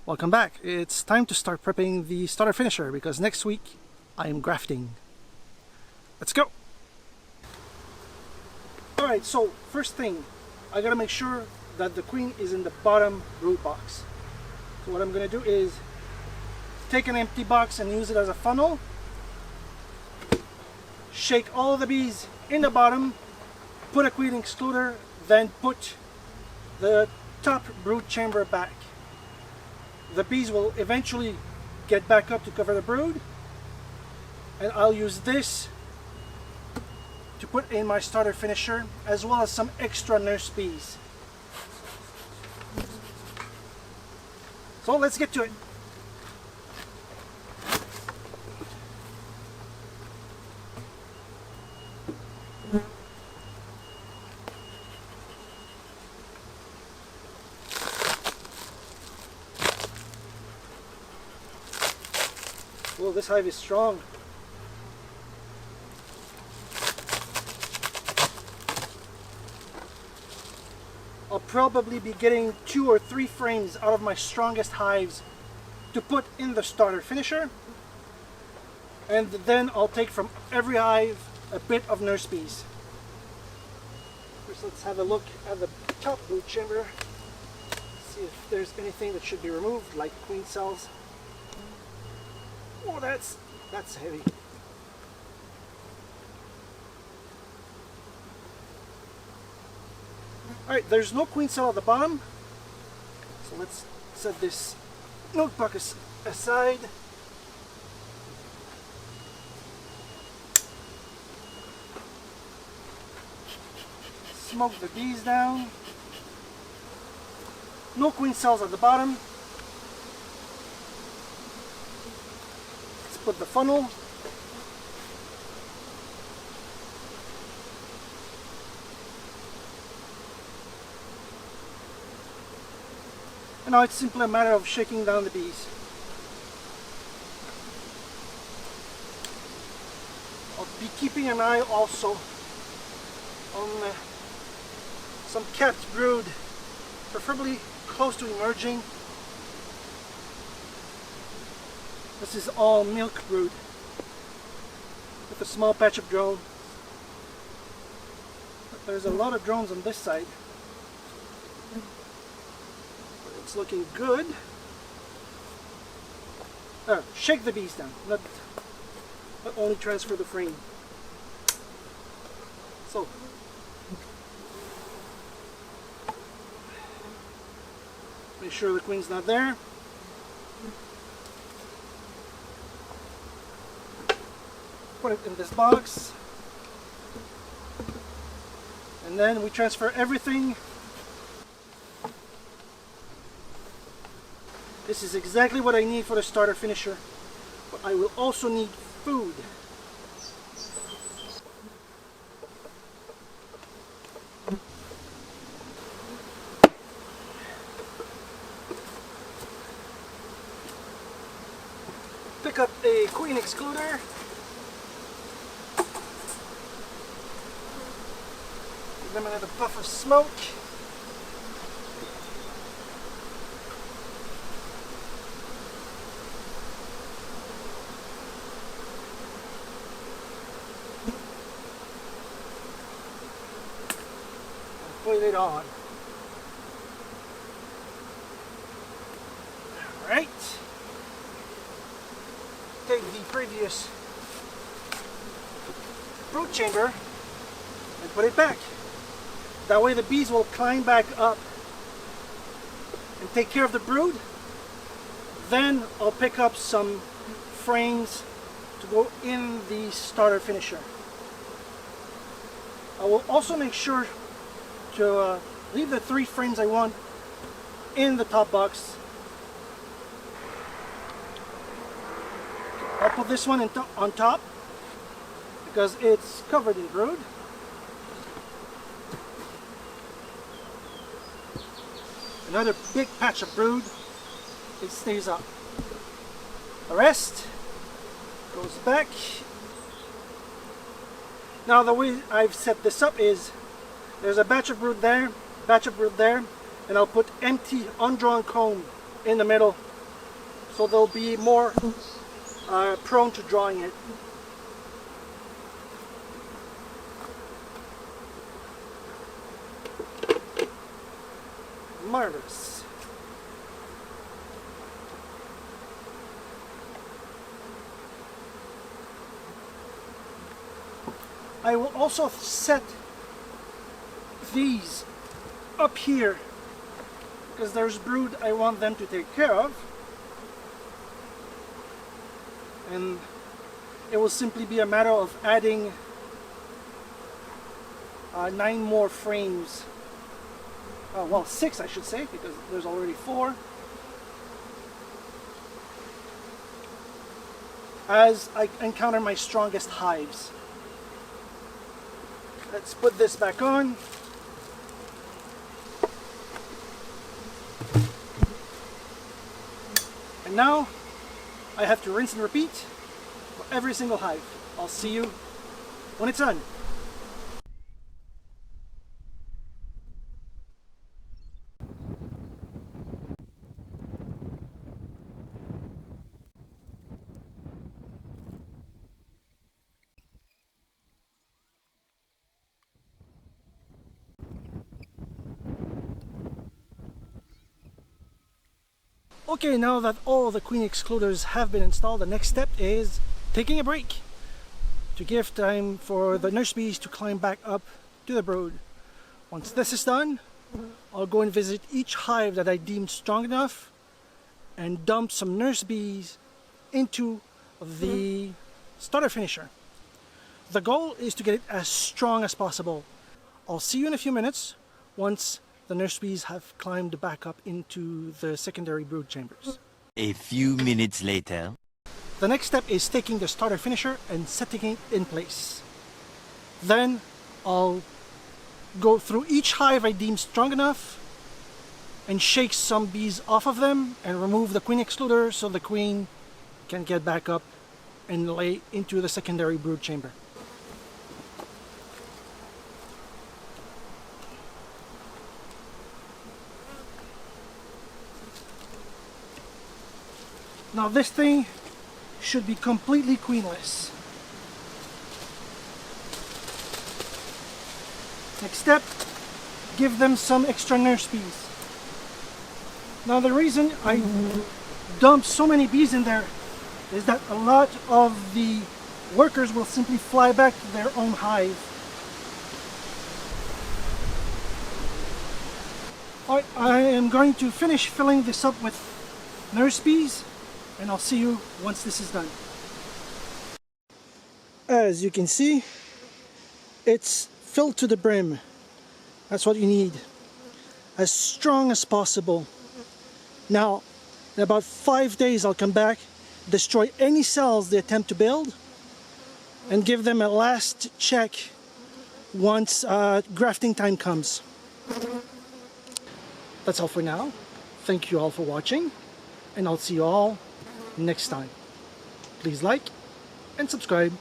Welcome back. It's time to start prepping the starter finisher because next week I am grafting. Let's go! Alright, so first thing, I gotta make sure that the queen is in the bottom brood box. So what I'm gonna do is take an empty box and use it as a funnel, shake all of the bees in the bottom, put a queen excluder, then put the top brood chamber back. The bees will eventually get back up to cover the brood, and I'll use this to put in my starter finisher as well as some extra nurse bees. So let's get to it. Oh, this hive is strong. I'll probably be getting 2 or 3 frames out of my strongest hives to put in the starter finisher, and then I'll take from every hive a bit of nurse bees. First, let's have a look at the top brood chamber, see if there's anything that should be removed, like queen cells. Oh, that's heavy. Alright, there's no queen cell at the bottom, so let's set this notebook aside. Smoke the bees down. No queen cells at the bottom. Let's put the funnel. And now it's simply a matter of shaking down the bees. I'll be keeping an eye also on some capped brood, preferably close to emerging. This is all milk brood with a small patch of drone. But there's a lot of drones on this side. It's looking good. Shake the bees down, not only transfer the frame. So, make sure the queen's not there. Put it in this box, and then we transfer everything. This is exactly what I need for the starter finisher, but I will also need food. Pick up a queen excluder. Give them another puff of smoke. Put it on. Alright. Take the previous brood chamber and put it back. That way the bees will climb back up and take care of the brood. Then I'll pick up some frames to go in the starter finisher. I will also make sure to leave the 3 frames I want in the top box. I'll put this one on top because it's covered in brood. Another big patch of brood, it stays up. The rest goes back. Now the way I've set this up is there's a batch of brood there, and I'll put empty undrawn comb in the middle so they'll be more prone to drawing it. Marvelous. I will also set these up here because there's brood I want them to take care of, and it will simply be a matter of adding 9 more frames. Well, 6 I should say, because there's already 4. As I encounter my strongest hives. Let's put this back on. And now I have to rinse and repeat for every single hive. I'll see you when it's done. Okay, now that all the queen excluders have been installed, the next step is taking a break to give time for the nurse bees to climb back up to the brood. Once this is done, I'll go and visit each hive that I deemed strong enough and dump some nurse bees into the starter finisher. The goal is to get it as strong as possible. I'll see you in a few minutes once the nurse bees have climbed back up into the secondary brood chambers. A few minutes later. The next step is taking the starter finisher and setting it in place. Then I'll go through each hive I deem strong enough and shake some bees off of them and remove the queen excluder so the queen can get back up and lay into the secondary brood chamber. Now this thing should be completely queenless. Next step, give them some extra nurse bees. Now the reason I dump so many bees in there is that a lot of the workers will simply fly back to their own hive. Alright, I am going to finish filling this up with nurse bees, and I'll see you once this is done. As you can see, it's filled to the brim. That's what you need. As strong as possible. Now, in about 5 days I'll come back, destroy any cells they attempt to build, and give them a last check once grafting time comes. That's all for now. Thank you all for watching, and I'll see you all next time. Please like and subscribe.